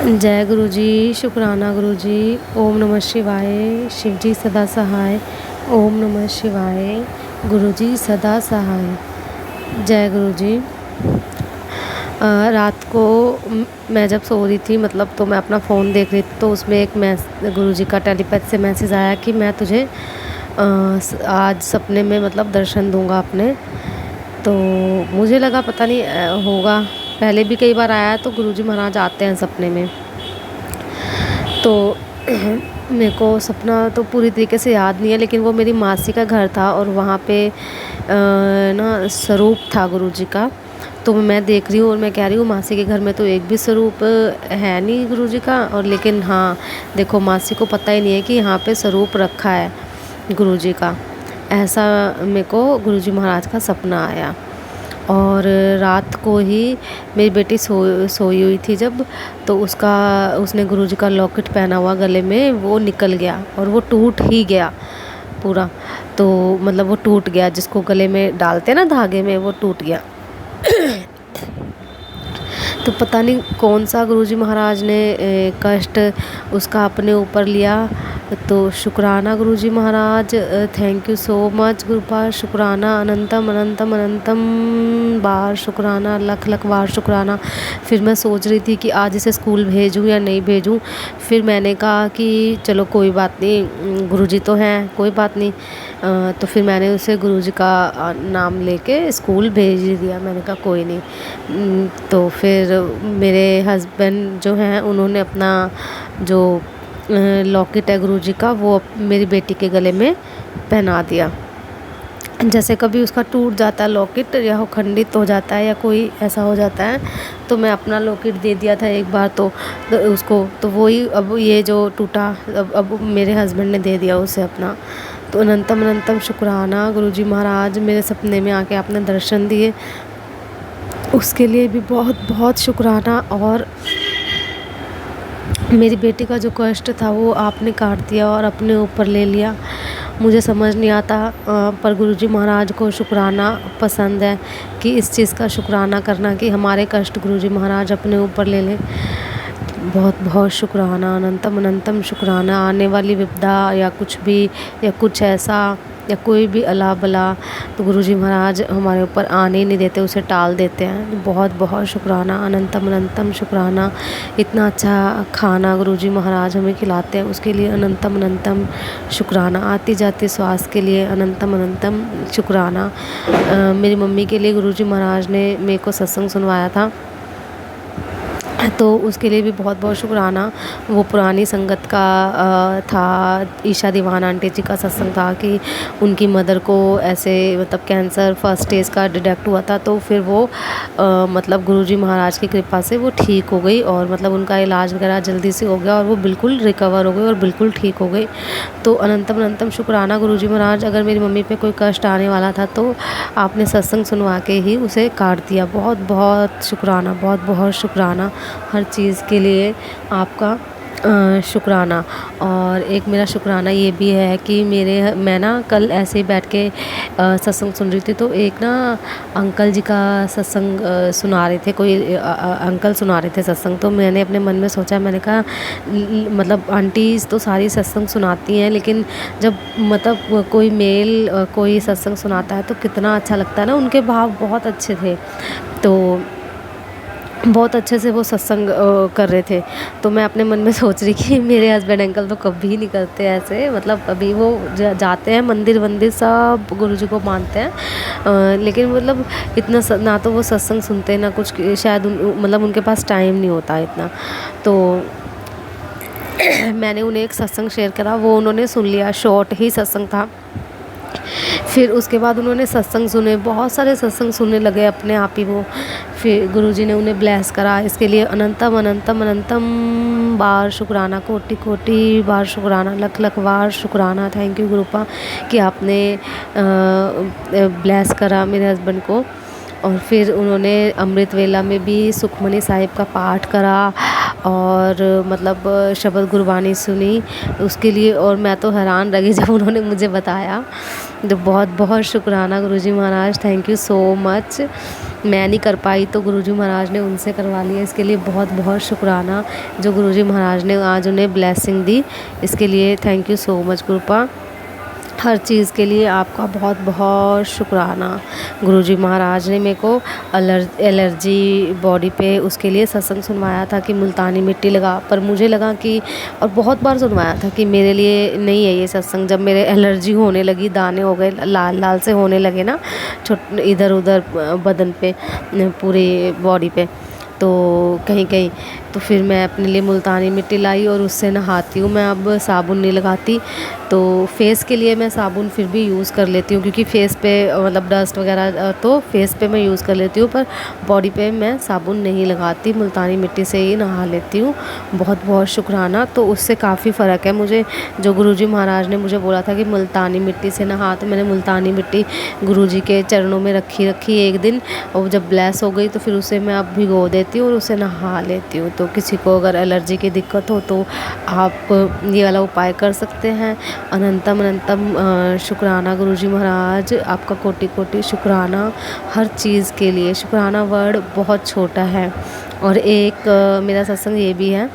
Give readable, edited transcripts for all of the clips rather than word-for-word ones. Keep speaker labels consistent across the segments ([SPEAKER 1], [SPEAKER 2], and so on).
[SPEAKER 1] जय गुरु जी, शुक्राना गुरु जी। ओम नमः शिवाय। शिव जी सदा सहाय। ओम नमः शिवाय। गुरु जी सदा सहाय। जय गुरु जी। रात को मैं जब सो रही थी तो मैं अपना फ़ोन देख रही थी, तो उसमें एक गुरु जी का टेलीपैथ से मैसेज आया कि मैं तुझे आज सपने में दर्शन दूंगा अपने। तो मुझे लगा पता नहीं होगा, पहले भी कई बार आया, तो गुरुजी महाराज आते हैं सपने में। तो मेरे को सपना तो पूरी तरीके से याद नहीं है, लेकिन वो मेरी मासी का घर था और वहाँ पे ना स्वरूप था गुरुजी का। तो मैं देख रही हूँ और मैं कह रही हूँ मासी के घर में तो एक भी स्वरूप है नहीं गुरुजी का, और लेकिन हाँ देखो, मासी को पता ही नहीं है कि यहाँ पे स्वरूप रखा है गुरुजी का। ऐसा मेरे को गुरुजी महाराज का सपना आया। और रात को ही मेरी बेटी सोई हुई थी जब, तो उसने गुरुजी का लॉकेट पहना हुआ गले में, वो निकल गया और वो टूट ही गया पूरा। तो वो टूट गया, जिसको गले में डालते हैं ना धागे में, वो टूट गया। तो पता नहीं कौन सा गुरुजी महाराज ने कष्ट उसका अपने ऊपर लिया। तो शुक्राना Guruji Maharaj, thank you so much Gurupal. शुक्राना, अनंतम अनंतम अनंतम बार शुक्राना, लख लख बार शुक्राना। फिर मैं सोच रही थी कि आज इसे स्कूल भेजूं या नहीं भेजूं। फिर मैंने कहा कि चलो कोई बात नहीं, गुरुजी तो हैं, कोई बात नहीं। तो फिर मैंने उसे गुरुजी का नाम लेके स्कूल भेज दिया। मैंने कहा कोई नहीं। तो फिर मेरे हस्बैंड जो हैं, उन्होंने अपना जो लॉकेट है गुरुजी का, वो मेरी बेटी के गले में पहना दिया। जैसे कभी उसका टूट जाता है लॉकेट, या वो खंडित हो जाता है, या कोई ऐसा हो जाता है, तो मैं अपना लॉकेट दे दिया था एक बार तो उसको, तो वही अब ये जो टूटा, अब मेरे हस्बैंड ने दे दिया उसे अपना। तो अनंतम अनंतम शुक्राना गुरुजी महाराज, मेरे सपने में आके आपने दर्शन दिए, उसके लिए भी बहुत बहुत शुक्राना। और मेरी बेटी का जो कष्ट था वो आपने काट दिया और अपने ऊपर ले लिया। मुझे समझ नहीं आता, पर गुरुजी महाराज को शुक्राना पसंद है कि इस चीज़ का शुक्राना करना कि हमारे कष्ट गुरुजी महाराज अपने ऊपर ले लें। बहुत बहुत शुक्राना, अनंतम अनंतम शुक्राना। आने वाली विपदा या कुछ भी, या कुछ ऐसा, या कोई भी अला बला, तो गुरुजी महाराज हमारे ऊपर आने ही नहीं देते, उसे टाल देते हैं। बहुत बहुत शुक्राना, अनंतम अनंतम शुक्राना। इतना अच्छा खाना गुरुजी महाराज हमें खिलाते हैं, उसके लिए अनंतम अनंतम शुक्राना। आती जाती स्वास्थ्य के लिए अनंतम अनंतम शुक्राना। मेरी मम्मी के लिए गुरुजी महाराज ने मेरे को सत्संग सुनवाया था, तो उसके लिए भी बहुत बहुत शुक्राना। वो पुरानी संगत का था, ईशा दीवान आंटी जी का सत्संग था कि उनकी मदर को ऐसे कैंसर फर्स्ट स्टेज का डिटेक्ट हुआ था। तो फिर वो गुरुजी महाराज की कृपा से वो ठीक हो गई, और उनका इलाज वगैरह जल्दी से हो गया, और वो बिल्कुल रिकवर हो गई और बिल्कुल ठीक हो गई। तो अनंतम अनंतम शुक्राना गुरुजी महाराज। अगर मेरी मम्मी पे कोई कष्ट आने वाला था, तो आपने सत्संग सुनवा के ही उसे काट दिया। बहुत बहुत शुक्राना, बहुत बहुत शुक्राना हर चीज़ के लिए आपका शुक्राना। और एक मेरा शुक्राना ये भी है कि मैं ना कल ऐसे ही बैठ के सत्संग सुन रही थी, तो एक ना अंकल जी का सत्संग सुना रहे थे, कोई अंकल सुना रहे थे सत्संग। तो मैंने अपने मन में सोचा, मैंने कहा आंटीज़ तो सारी सत्संग सुनाती हैं, लेकिन जब कोई मेल कोई सत्संग सुनाता है तो कितना अच्छा लगता है ना। उनके भाव बहुत अच्छे थे, तो बहुत अच्छे से वो सत्संग कर रहे थे। तो मैं अपने मन में सोच रही कि मेरे हस्बैंड अंकल तो कभी नहीं करते ऐसे, अभी वो जाते हैं मंदिर वंदिर, सब गुरुजी को मानते हैं, लेकिन इतना ना तो वो सत्संग सुनते हैं ना कुछ, शायद उनके पास टाइम नहीं होता इतना। तो मैंने उन्हें एक सत्संग शेयर करा, वो उन्होंने सुन लिया, शॉर्ट ही सत्संग था। फिर उसके बाद उन्होंने सत्संग सुने, बहुत सारे सत्संग सुनने लगे अपने आप ही वो। फिर गुरुजी ने उन्हें ब्लेस करा, इसके लिए अनंतम अनंतम अनंतम बार शुक्राना, कोटि कोटि बार शुक्राना, लख लख बार शुक्राना। थैंक यू गुरुपा कि आपने ब्लेस करा मेरे हस्बैंड को। और फिर उन्होंने अमृत वेला में भी सुखमनी साहिब का पाठ करा, और शब्द गुरबानी सुनी उसके लिए। और मैं तो हैरान रह गई जब उन्होंने मुझे बताया। तो बहुत बहुत शुक्राना Guruji Maharaj, thank you so much. मैं नहीं कर पाई तो गुरुजी महाराज ने उनसे करवा लिया। इसके लिए बहुत बहुत शुक्राना जो गुरुजी महाराज ने आज उन्हें ब्लेसिंग दी। इसके लिए थैंक यू सो मच गुरुपा। हर चीज़ के लिए आपका बहुत बहुत शुक्राना। गुरुजी महाराज ने मेरे को एलर्जी बॉडी पे उसके लिए सत्संग सुनवाया था कि मुल्तानी मिट्टी लगा, पर मुझे लगा कि, और बहुत बार सुनवाया था कि मेरे लिए नहीं है ये सत्संग। जब मेरे एलर्जी होने लगी, दाने हो गए, लाल लाल से होने लगे ना इधर उधर बदन पे, पूरी बॉडी पे, तो कहीं कहीं, तो फिर मैं अपने लिए मुल्तानी मिट्टी लाई और उससे नहाती हूँ मैं। अब साबुन नहीं लगाती। तो फेस के लिए मैं साबुन फिर भी यूज़ कर लेती हूँ, क्योंकि फेस पे मतलब डस्ट वगैरह तो फेस पे मैं यूज़ कर लेती हूँ, पर बॉडी पे मैं साबुन नहीं लगाती, मुल्तानी मिट्टी से ही नहा लेती हूँ। बहुत बहुत शुक्राना। तो उससे काफ़ी फ़र्क है मुझे। जो गुरुजी महाराज ने मुझे बोला था कि मुल्तानी मिट्टी से नहा, तो मैंने मुल्तानी मिट्टी गुरुजी के चरणों में रखी एक दिन, और जब ब्लेस हो गई तो फिर उसे मैं अब भिगो देती हूँ और उसे नहा लेती हूँ। तो किसी को अगर एलर्जी की दिक्कत हो तो आप ये वाला उपाय कर सकते हैं। अनंतम अनंतम शुक्राना गुरुजी महाराज, आपका कोटि कोटि शुक्राना हर चीज़ के लिए। शुक्राना वर्ड बहुत छोटा है। और एक मेरा सत्संग ये भी है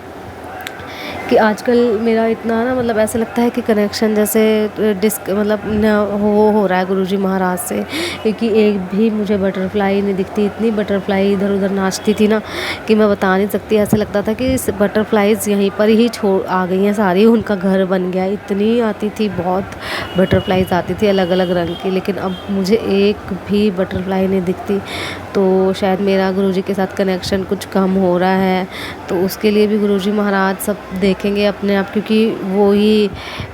[SPEAKER 1] कि आजकल मेरा इतना ना, मतलब ऐसा लगता है कि कनेक्शन जैसे डिस्क मतलब न हो रहा है गुरुजी महाराज से, क्योंकि एक भी मुझे बटरफ्लाई नहीं दिखती। इतनी बटरफ्लाई इधर उधर नाचती थी ना कि मैं बता नहीं सकती। ऐसा लगता था कि इस बटरफ्लाइज यहीं पर ही छोड़ आ गई हैं सारी, उनका घर बन गया। इतनी आती थी, बहुत बटरफ्लाइज आती थी अलग अलग रंग की, लेकिन अब मुझे एक भी बटरफ्लाई नहीं दिखती। तो शायद मेरा गुरुजी के साथ कनेक्शन कुछ कम हो रहा है। तो उसके लिए भी गुरुजी महाराज सब देखेंगे अपने आप, क्योंकि वो ही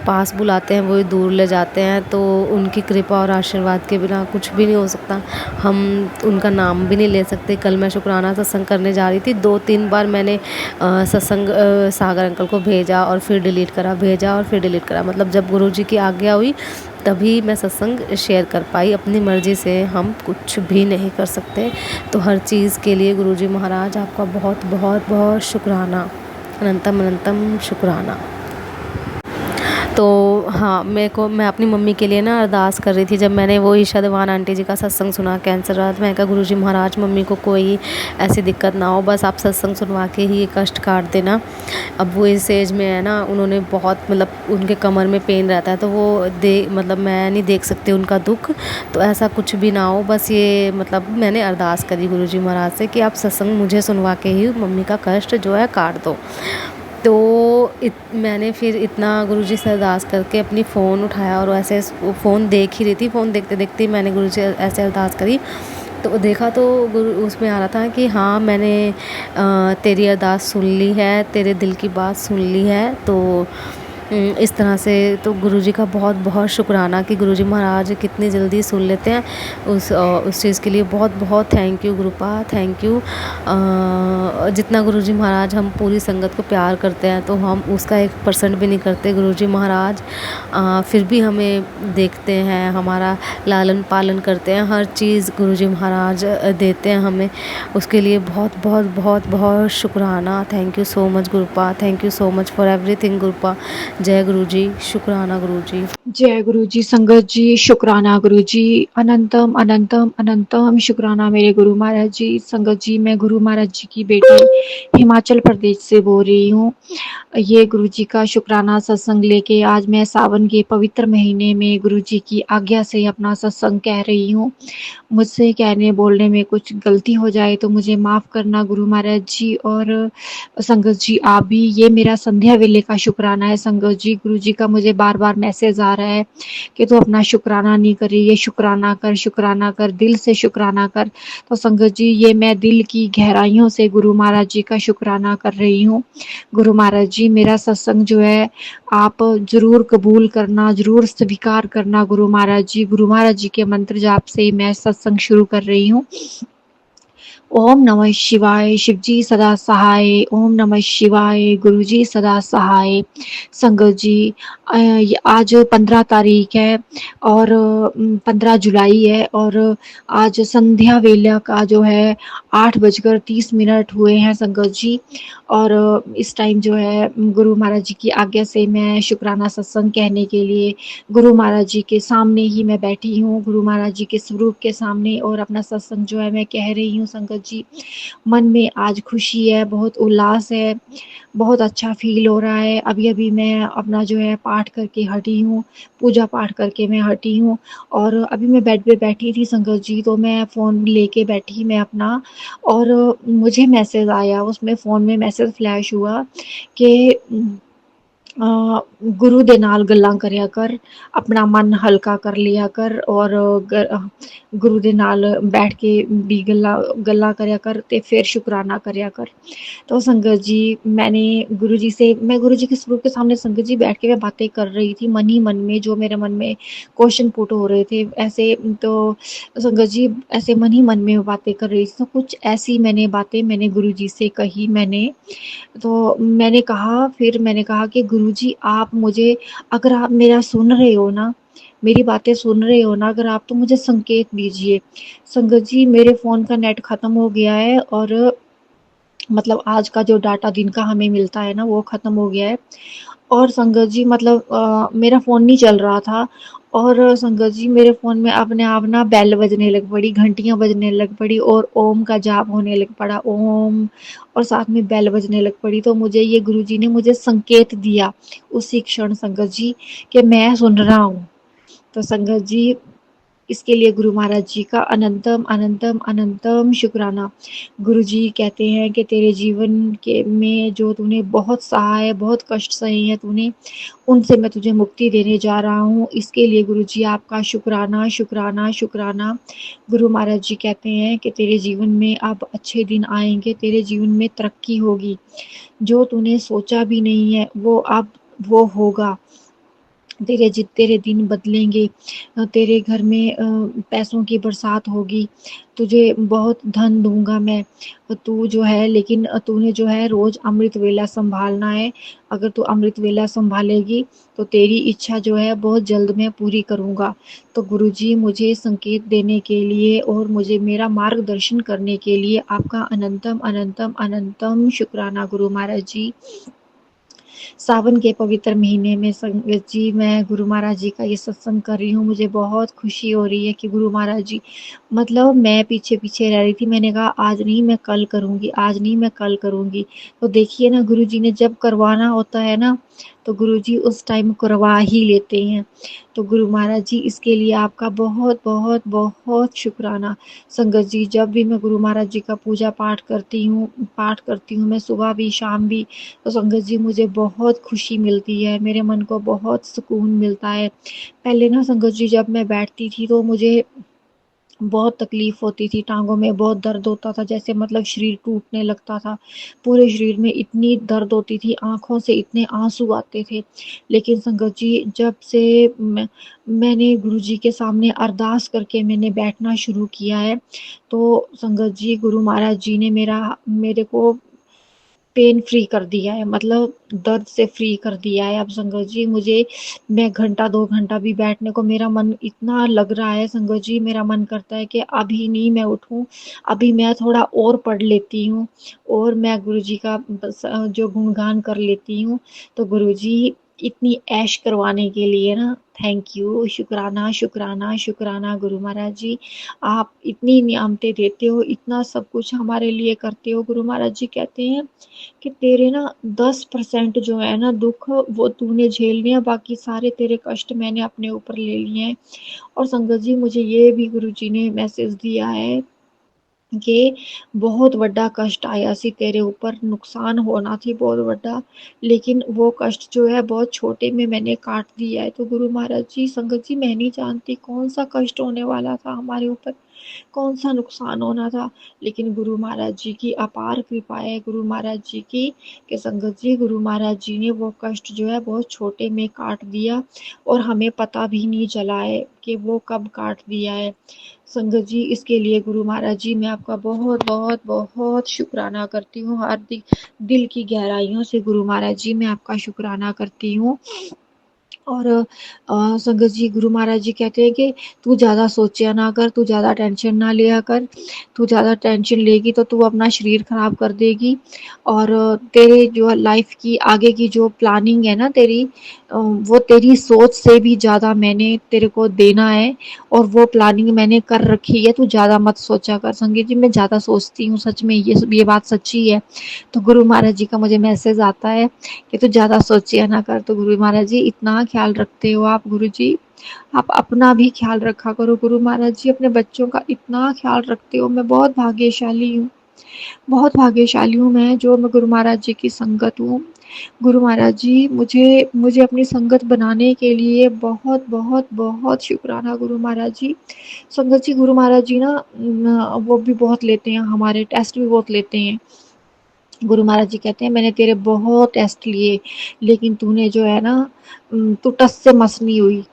[SPEAKER 1] पास बुलाते हैं, वो ही दूर ले जाते हैं। तो उनकी कृपा और आशीर्वाद के बिना कुछ भी नहीं हो सकता। हम उनका नाम भी नहीं ले सकते। कल मैं शुक्राना सत्संग करने जा रही थी, 2-3 बार मैंने सत्संग सागर अंकल को भेजा और फिर डिलीट करा, भेजा और फिर डिलीट करा। मतलब जब गुरुजी की आज्ञा हुई तभी मैं सत्संग शेयर कर पाई। अपनी मर्ज़ी से हम कुछ भी नहीं कर सकते। तो हर चीज़ के लिए गुरुजी महाराज आपका बहुत बहुत बहुत शुक्राना। अनंतम अनंतम शुक्राना। तो हाँ, मैं अपनी मम्मी के लिए ना अरदास कर रही थी। जब मैंने वो ईशा दीवान आंटी जी का सत्संग सुना, कैंसर रात, मैं कहा गुरुजी महाराज मम्मी को कोई ऐसी दिक्कत ना हो, बस आप सत्संग सुनवा के ही ये कष्ट काट देना। अब वो इस एज में है ना, उन्होंने बहुत मतलब उनके कमर में पेन रहता है, तो वो मतलब मैं नहीं देख सकती उनका दुख। तो ऐसा कुछ भी ना हो, बस ये मतलब मैंने अरदास करी गुरुजी महाराज से कि आप सत्संग मुझे सुनवा के ही मम्मी का कष्ट जो है काट दो। तो मैंने फिर इतना गुरुजी से अरदास करके अपनी फ़ोन उठाया और ऐसे फ़ोन देख ही रही थी। फ़ोन देखते देखते मैंने गुरुजी से ऐसे अरदास करी, तो देखा तो गुरु उसमें आ रहा था कि हाँ मैंने तेरी अरदास सुन ली है, तेरे दिल की बात सुन ली है। तो इस तरह से तो गुरुजी का बहुत बहुत शुक्राना कि गुरुजी महाराज कितनी जल्दी सुन लेते हैं। उस चीज़ के लिए बहुत बहुत थैंक यू गुरुपा, थैंक यू। जितना गुरुजी महाराज हम पूरी संगत को प्यार करते हैं, तो हम उसका 1% भी नहीं करते। गुरुजी महाराज फिर भी हमें देखते हैं, हमारा लालन पालन करते हैं, हर चीज़ गुरुजी महाराज देते हैं हमें। उसके लिए बहुत बहुत बहुत बहुत शुक्राना। Thank you so much Gurupa, thank you so much for everything Gurupa. जय गुरुजी, शुक्राना गुरुजी।
[SPEAKER 2] जय गुरु जी। संगत जी शुक्राना गुरु जी। अनंतम अनंतम अनंतम शुक्राना मेरे गुरु महाराज जी। संगत जी, मैं गुरु महाराज जी की बेटी हिमाचल प्रदेश से बोल रही हूँ। ये गुरु जी का शुक्राना सत्संग लेके आज मैं सावन के पवित्र महीने में गुरु जी की आज्ञा से अपना सत्संग कह रही हूँ। मुझसे कहने बोलने में कुछ गलती हो जाए तो मुझे माफ़ करना गुरु महाराज जी। और संगत जी आप भी, ये मेरा संध्या वेले का शुक्राना है। संगत जी, गुरु जी का मुझे बार बार मैसेज आ रहा है कि तू अपना शुक्राना नहीं कर रही है, शुक्राना कर, शुक्राना कर, दिल से शुक्राना कर। तो संगत जी, ये मैं दिल की गहराइयों से गुरु महाराज जी का शुक्राना कर रही हूँ। गुरु महाराज जी, मेरा सत्संग जो है आप जरूर कबूल करना, जरूर स्वीकार करना गुरु महाराज जी। गुरु महाराज जी के मंत्र जाप से मैं सत्संग शुरू कर रही हूँ। ओम नमः शिवाय, शिवजी सदा सहाय। ओम नमः शिवाय, गुरुजी सदा सहाय। संगत जी, आज 15 तारीख है और 15 जुलाई है और आज संध्या वेला का जो है 8:30 हुए हैं संगत जी। और इस टाइम जो है गुरु महाराज जी की आज्ञा से मैं शुक्राना सत्संग कहने के लिए गुरु महाराज जी के सामने ही मैं बैठी हूँ, गुरु महाराज जी के स्वरूप के सामने, और अपना सत्संग जो है मैं कह रही हूँ संगत जी। मन में आज खुशी है, बहुत उल्लास है, बहुत अच्छा फ़ील हो रहा है। अभी-अभी मैं अपना जो है पाठ करके हटी हूँ, पूजा पाठ करके मैं हटी हूँ और अभी मैं बेड पे बैठी थी संगत जी, तो मैं फ़ोन लेके बैठी मैं अपना, और मुझे मैसेज आया, उसमें फ़ोन में मैसेज फ्लैश हुआ कि गुरु दे नाल गल्लां करेया कर, अपना मन हल्का कर लिया कर और गुरु दे नाल बैठ के भी गल्लां करेया कर ते फिर शुकराना करेया कर। तो संगत जी, मैं गुरु जी के स्वरूप के सामने संगत जी बैठ के मैं बातें कर रही थी मन ही मन में, जो मेरे मन में क्वेश्चन पुट हो रहे थे ऐसे। तो संगत जी ऐसे मन ही मन में बातें कर रही थी, तो कुछ ऐसी मैंने गुरु जी से कही मैंने। तो मैंने कहा कि गुरुजी, आप मुझे, अगर आप मेरा सुन रहे हो ना, मेरी बातें सुन रहे हो ना, अगर आप, तो मुझे संकेत दीजिए। संगत जी, मेरे फ़ोन का नेट ख़त्म हो गया है और मतलब आज का जो डाटा दिन का हमें मिलता है ना, वो ख़त्म हो गया है। और संगत जी मतलब मेरा फ़ोन नहीं चल रहा था और संगत जी मेरे फ़ोन में अपने आप ना बेल बजने लग पड़ी, घंटियाँ बजने लग पड़ी और ओम का जाप होने लग पड़ा, ओम, और साथ में बेल बजने लग पड़ी। तो मुझे ये गुरुजी ने मुझे संकेत दिया उसी क्षण संगत जी, कि मैं सुन रहा हूँ। तो संगत जी, इसके लिए गुरु महाराज जी का अनंतम अनंतम अनंतम शुक्राना। गुरु जी कहते हैं कि तेरे जीवन के में जो तूने बहुत सहा है, बहुत कष्ट सहे हैं तूने, उनसे मैं तुझे मुक्ति देने जा रहा हूँ। इसके लिए गुरु जी आपका शुक्राना शुक्राना शुक्राना। गुरु महाराज जी कहते हैं कि तेरे जीवन में अब अच्छे दिन आएंगे, तेरे जीवन में तरक्की होगी, जो तूने सोचा भी नहीं है वो अब वो होगा। तेरे दिन बदलेंगे, तेरे घर में पैसों की बरसात होगी, तुझे बहुत धन दूंगा मैं। तू जो है, लेकिन तूने जो है रोज़ अमृत वेला संभालना है। अगर तू अमृत वेला संभालेगी तो तेरी इच्छा जो है बहुत जल्द मैं पूरी करूँगा। तो गुरुजी, मुझे संकेत देने के लिए और मुझे मेरा मार्गदर्शन करने के लिए आपका अनंतम अनंतम अनंतम शुक्राना गुरु महाराज जी। सावन के पवित्र महीने में संगत जी मैं गुरु महाराज जी का ये सत्संग कर रही हूँ, मुझे बहुत खुशी हो रही है कि गुरु महाराज जी, मतलब मैं पीछे-पीछे रह रही थी, मैंने कहा आज नहीं मैं कल करूँगी, आज नहीं मैं कल करूँगी। तो देखिए ना, गुरु जी ने जब करवाना होता है ना, तो गुरु जी उस टाइम करवा ही लेते हैं। तो गुरु महाराज जी, इसके लिए आपका बहुत बहुत बहुत शुक्राना। संगत जी, जब भी मैं गुरु महाराज जी का पूजा पाठ करती हूँ मैं, सुबह भी शाम भी, तो संगत जी मुझे बहुत खुशी मिलती है, मेरे मन को बहुत सुकून मिलता है। पहले ना संगत जी जब मैं बैठती थी तो मुझे बहुत तकलीफ़ होती थी, टाँगों में बहुत दर्द होता था, जैसे मतलब शरीर टूटने लगता था। पूरे शरीर में इतनी दर्द होती थी, आँखों से इतने आँसू आते थे। लेकिन संगत जी, जब से मैंने गुरु जी के सामने अरदास करके मैंने बैठना शुरू किया है, तो संगत जी गुरु महाराज जी ने मेरे को पेन फ्री कर दिया है, मतलब दर्द से फ्री कर दिया है। अब संगत जी मुझे, मैं घंटा 2 घंटा भी बैठने को मेरा मन इतना लग रहा है संगत जी, मेरा मन करता है कि अभी नहीं मैं उठूँ, अभी मैं थोड़ा और पढ़ लेती हूँ और मैं गुरुजी का बस जो गुणगान कर लेती हूँ। तो गुरुजी, इतनी ऐश करवाने के लिए ना थैंक यू, शुक्राना शुक्राना शुक्राना गुरु महाराज जी। आप इतनी नियामतें देते हो, इतना सब कुछ हमारे लिए करते हो। गुरु महाराज जी कहते हैं कि तेरे ना 10% जो है ना दुख, वो तूने झेल लिया, बाकी सारे तेरे कष्ट मैंने अपने ऊपर ले लिए हैं। और संगत जी, मुझे ये भी गुरु जी ने मैसेज दिया है कि बहुत बड़ा कष्ट आया सी तेरे ऊपर, नुकसान होना थी बहुत बड़ा, लेकिन वो कष्ट जो है बहुत छोटे में मैंने काट दिया है। तो गुरु महाराज जी, संगत जी मैं नहीं जानती कौन सा कष्ट होने वाला था हमारे ऊपर, कौन-सा नुकसान होना था। लेकिन गुरु महाराज जी की अपार कृपा है, गुरु महाराज जी की कि संगत जी गुरु महाराज जी ने वो कष्ट जो है बहुत छोटे में काट दिया और हमें पता भी नहीं चला है कि वो कब काट दिया है। संगत जी इसके लिए गुरु महाराज जी मैं आपका बहुत बहुत बहुत शुक्राना करती हूँ। हर दिल की गहराइयों से गुरु महाराज जी मैं आपका शुक्राना करती हूँ। और संगत जी गुरु महाराज जी कहते हैं कि तू ज़्यादा सोचा ना कर, तू ज़्यादा टेंशन ना लिया कर, तू ज़्यादा टेंशन लेगी तो तू अपना शरीर खराब कर देगी। और तेरे जो लाइफ की आगे की जो प्लानिंग है ना तेरी, वो तेरी सोच से भी ज़्यादा मैंने तेरे को देना है और वो प्लानिंग मैंने कर रखी है, तू ज़्यादा मत सोचा कर। संगत जी मैं ज़्यादा सोचती हूँ, सच में ये बात सच्ची है। तो गुरु महाराज जी का मुझे मैसेज आता है कि तू ज़्यादा सोचिया ना कर। तो गुरु महाराज जी इतना ख्याल रखते हो आप गुरु जी, आप अपना भी ख्याल रखा करो गुरु महाराज जी, अपने बच्चों का इतना ख्याल रखते हो। मैं बहुत भाग्यशाली हूँ, बहुत भाग्यशाली हूँ मैं गुरु महाराज जी की संगत हूँ। गुरु महाराज जी मुझे मुझे अपनी संगत बनाने के लिए बहुत बहुत बहुत शुक्राना गुरु महाराज जी। संगत जी गुरु महाराज जी ना वो भी बहुत लेते हैं, हमारे टेस्ट भी बहुत लेते हैं। गुरु महाराज जी कहते हैं मैंने तेरे बहुत टेस्ट लिए लेकिन तूने जो है ना तू टस से मस नहीं हुई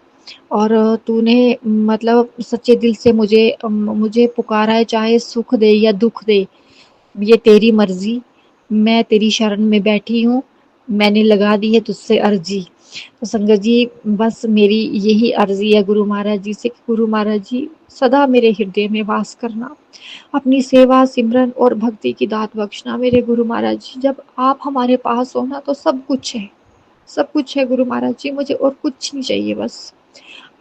[SPEAKER 2] और तूने मतलब सच्चे दिल से मुझे पुकारा है, चाहे सुख दे या दुख दे ये तेरी मर्जी, मैं तेरी शरण में बैठी हूँ, मैंने लगा दी है तुझसे अर्जी। तो संगत जी बस मेरी यही अर्जी है गुरु महाराज जी से कि गुरु महाराज जी सदा मेरे हृदय में वास करना, अपनी सेवा सिमरन और भक्ति की दात बख्शना मेरे गुरु महाराज जी। जब आप हमारे पास हो ना तो सब कुछ है, सब कुछ है गुरु महाराज जी, मुझे और कुछ नहीं चाहिए। बस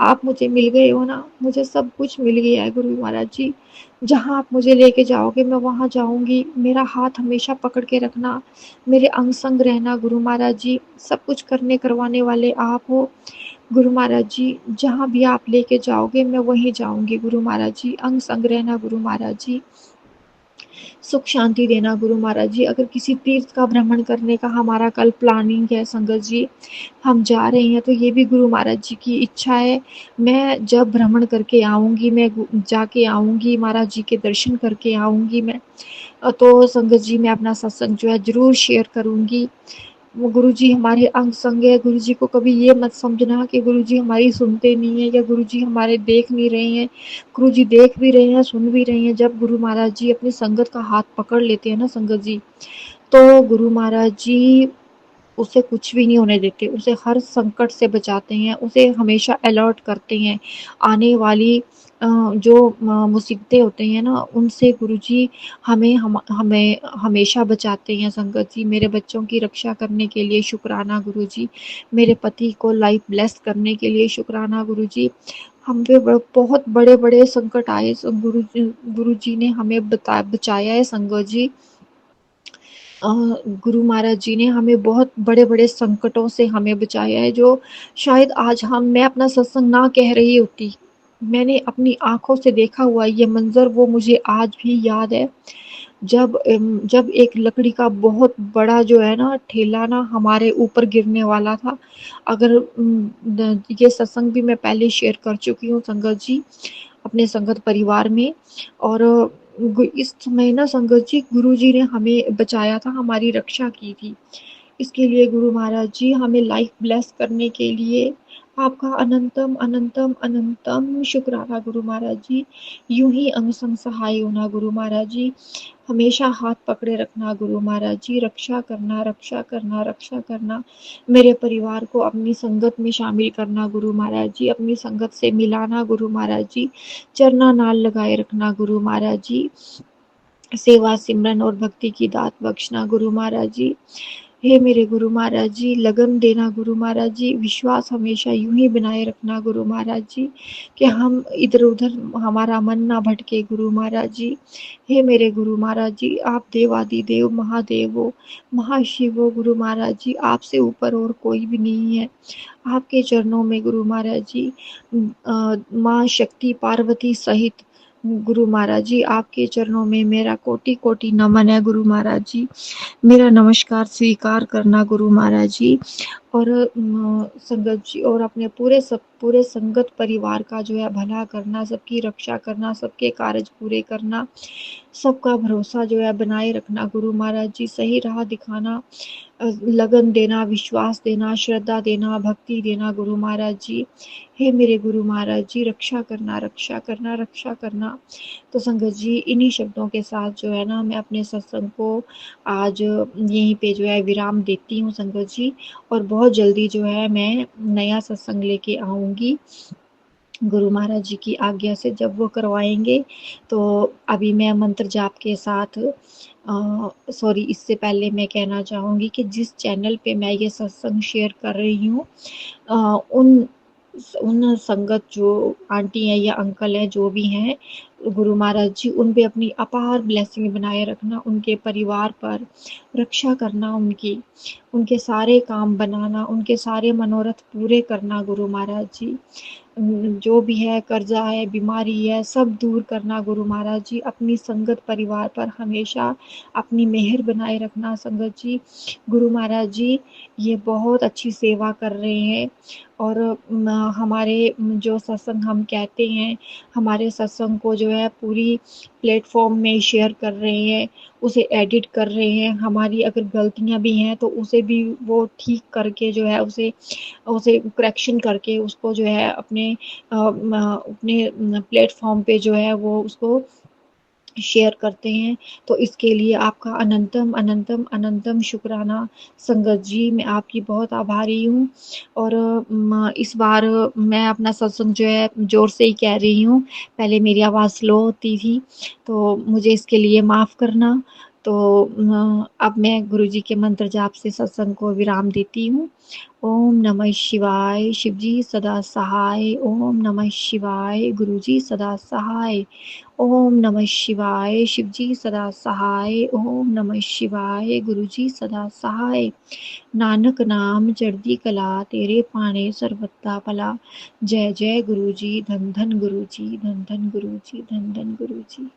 [SPEAKER 2] आप मुझे मिल गए हो ना, मुझे सब कुछ मिल गया है गुरु महाराज जी। जहाँ आप मुझे लेके जाओगे मैं वहाँ जाऊँगी, मेरा हाथ हमेशा पकड़ के रखना, मेरे अंग संग रहना गुरु महाराज जी। सब कुछ करने करवाने वाले आप हो गुरु महाराज जी, जहाँ भी आप लेके जाओगे मैं वहीं जाऊँगी गुरु महाराज जी। अंग संग रहना गुरु महाराज जी, सुख शांति देना गुरु महाराज जी। अगर किसी तीर्थ का भ्रमण करने का हमारा कल प्लानिंग है संगत जी, हम जा रहे हैं तो ये भी गुरु महाराज जी की इच्छा है। मैं जब भ्रमण करके आऊँगी, मैं जाके आऊँगी, महाराज जी के दर्शन करके आऊँगी मैं। तो संगत जी मैं अपना सत्संग जो है ज़रूर शेयर करूँगी। वो गुरुजी हमारे अंग संग है। गुरुजी को कभी ये मत समझना कि गुरुजी हमारी सुनते नहीं है या गुरुजी हमारे देख नहीं रहे हैं। गुरुजी देख भी रहे हैं, सुन भी रहे हैं। जब गुरु महाराज जी अपनी संगत का हाथ पकड़ लेते हैं ना संगत जी, तो गुरु महाराज जी उसे कुछ भी नहीं होने देते, उसे हर संकट से बचाते हैं, उसे हमेशा अलर्ट करते हैं। आने वाली जो मुसीबतें होती हैं ना उनसे गुरुजी हमें हमेशा बचाते हैं संगत जी। मेरे बच्चों की रक्षा करने के लिए शुक्राना गुरुजी, मेरे पति को लाइफ ब्लेस करने के लिए शुक्राना गुरुजी। हम पे बहुत बड़े-बड़े संकट आए, गुरुजी ने हमें बचाया है संगत जी। गुरु महाराज जी ने हमें बहुत बड़े-बड़े संकटों से हमें बचाया है, जो शायद आज मैं अपना सत्संग ना कह रही होती, मैंने अपनी आँखों से देखा हुआ ये मंज़र वो मुझे आज भी याद है। जब एक लकड़ी का बहुत बड़ा जो है ना ठेला ना हमारे ऊपर गिरने वाला था। अगर ये सत्संग भी मैं पहले शेयर कर चुकी हूँ संगत जी, अपने संगत परिवार में। और इस समय ना संगत जी गुरुजी ने हमें बचाया था, हमारी रक्षा की थी। इसके लिए गुरु महाराज जी हमें लाइफ ब्लेस करने के लिए आपका अनंतम अनंतम अनंतम शुक्राना गुरु महाराज जी। यूं ही अंग संग सहाय होना गुरु महाराज जी, हमेशा हाथ पकड़े रखना गुरु महाराज जी, रक्षा करना रक्षा करना रक्षा करना। मेरे परिवार को अपनी संगत में शामिल करना गुरु महाराज जी, अपनी संगत से मिलाना गुरु महाराज जी, चरना नाल लगाए रखना गुरु महाराज जी, सेवा सिमरन और भक्ति की दात बख्शना गुरु महाराज जी। हे मेरे गुरु महाराज जी, लगन देना गुरु महाराज जी, विश्वास हमेशा यूं ही बनाए रखना गुरु महाराज जी कि हम इधर उधर हमारा मन ना भटके गुरु महाराज जी। हे मेरे गुरु महाराज जी, आप देवादिदेव महादेव हो, महाशिव हो गुरु महाराज जी, आपसे ऊपर और कोई भी नहीं है। आपके चरणों में गुरु महाराज जी माँ शक्ति पार्वती सहित गुरु महाराज जी आपके चरणों में मेरा कोटि कोटि नमन है गुरु महाराज जी। मेरा नमस्कार स्वीकार करना गुरु महाराज जी। और संगत जी और अपने पूरे संगत परिवार का जो है भला करना, सबकी रक्षा करना, सबके कार्य पूरे करना, सबका भरोसा जो है बनाए रखना गुरु महाराज जी, सही राह दिखाना, लगन देना, विश्वास देना, श्रद्धा देना, भक्ति देना गुरु महाराज जी। हे मेरे गुरु महाराज जी, रक्षा करना, रक्षा करना, रक्षा करना। तो संगत जी, इन्हीं शब्दों के साथ जो है ना मैं अपने सत्संग को आज यहीं पे जो है विराम देती हूँ संगत जी, और बहुत जल्दी जो है मैं नया सत्संग लेके आऊँगी गुरु महाराज जी की आज्ञा से, जब वो करवाएंगे। तो अभी मैं मंत्र जाप के साथ सॉरी, इससे पहले मैं कहना चाहूँगी कि जिस चैनल पे मैं ये सत्संग शेयर कर रही हूँ, उन उन संगत जो आंटी हैं या अंकल हैं जो भी हैं गुरु महाराज जी, उन पे अपनी अपार ब्लेसिंग बनाए रखना, उनके परिवार पर रक्षा करना, उनके सारे काम बनाना, उनके सारे मनोरथ पूरे करना गुरु महाराज जी। जो भी है, कर्जा है, बीमारी है, सब दूर करना गुरु महाराज जी। अपनी संगत परिवार पर हमेशा अपनी मेहर बनाए रखना संगत जी। गुरु महाराज जी ये बहुत अच्छी सेवा कर रहे हैं, और हमारे जो सत्संग हम कहते हैं, हमारे सत्संग को जो है पूरी प्लेटफॉर्म में शेयर कर रहे हैं, उसे एडिट कर रहे हैं। हमारी अगर गलतियां भी हैं तो उसे भी वो ठीक करके जो है उसे उसे करेक्शन करके उसको जो है अपने प्लेटफॉर्म पे जो है वो उसको शेयर करते हैं। तो इसके लिए आपका अनंतम अनंतम अनंतम शुक्राना संगत जी, मैं आपकी बहुत आभारी हूँ। और इस बार मैं अपना सत्संग जो है जोर से ही कह रही हूँ, पहले मेरी आवाज़ स्लो होती थी, तो मुझे इसके लिए माफ़ करना। तो अब मैं गुरु जी के मंत्र जाप से सत्संग को विराम देती हूँ। ओम नमः शिवाय, शिवजी सदा सहाय। ओम नमः शिवाय, गुरुजी सदा सहाय। ओम नमः शिवाय, शिवजी सदा सहाय। ओम नमः शिवाय, गुरुजी सदा सहाय। नानक नाम चढ़दी कला, तेरे पाणे सर्वथा भला। जय जय गुरुजी, धन धन गुरुजी, धन धन गुरुजी, धन धन गुरुजी।